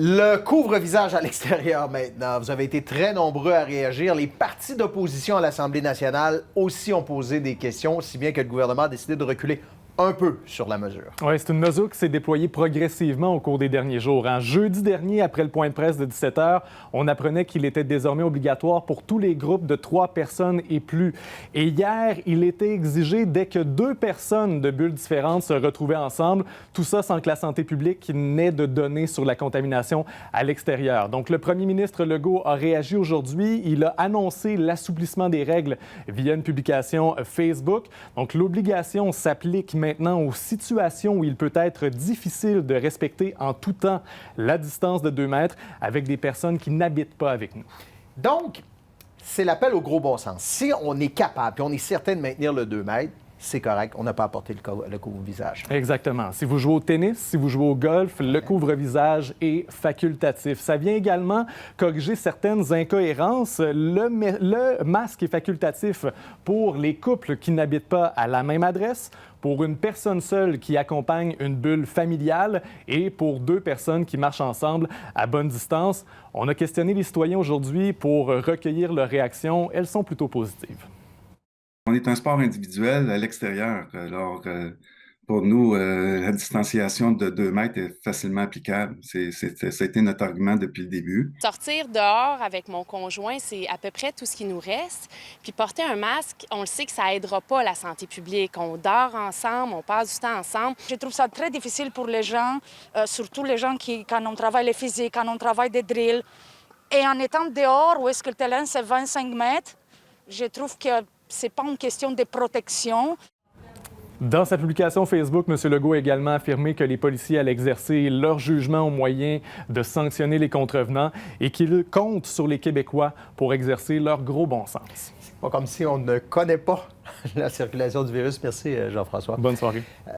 Le couvre-visage à l'extérieur maintenant. Vous avez été très nombreux à réagir. Les partis d'opposition à l'Assemblée nationale aussi ont posé des questions, si bien que le gouvernement a décidé de reculer un peu sur la mesure. Oui, c'est une mesure qui s'est déployée progressivement au cours des derniers jours. Jeudi dernier, après le point de presse de 17 h, on apprenait qu'il était désormais obligatoire pour tous les groupes de 3 personnes et plus. Et hier, il était exigé dès que 2 personnes de bulles différentes se retrouvaient ensemble, tout ça sans que la santé publique n'ait de données sur la contamination à l'extérieur. Donc, le premier ministre Legault a réagi aujourd'hui. Il a annoncé l'assouplissement des règles via une publication Facebook. Donc, l'obligation s'applique maintenant aux situations où il peut être difficile de respecter en tout temps la distance de 2 mètres avec des personnes qui n'habitent pas avec nous. Donc, c'est l'appel au gros bon sens. Si on est capable, puis on est certain de maintenir le 2 mètres, c'est correct, on n'a pas apporté le couvre-visage. Exactement. Si vous jouez au tennis, si vous jouez au golf, le couvre-visage est facultatif. Ça vient également corriger certaines incohérences. Le masque est facultatif pour les couples qui n'habitent pas à la même adresse, pour une personne seule qui accompagne une bulle familiale et pour 2 personnes qui marchent ensemble à bonne distance. On a questionné les citoyens aujourd'hui pour recueillir leurs réactions. Elles sont plutôt positives. On est un sport individuel à l'extérieur. Alors, pour nous, la distanciation de 2 mètres est facilement applicable. Ça a été notre argument depuis le début. Sortir dehors avec mon conjoint, c'est à peu près tout ce qui nous reste. Puis porter un masque, on le sait que ça aidera pas la santé publique. On dort ensemble, on passe du temps ensemble. Je trouve ça très difficile pour les gens, surtout les gens qui, quand on travaille les physiques, quand on travaille des drills. Et en étant dehors, où est-ce que le terrain, c'est 25 mètres, je trouve que c'est pas une question de protection. Dans sa publication Facebook, M. Legault a également affirmé que les policiers allaient exercer leur jugement au moyen de sanctionner les contrevenants et qu'il compte sur les Québécois pour exercer leur gros bon sens. C'est pas comme si on ne connaît pas la circulation du virus. Merci, Jean-François. Bonne soirée.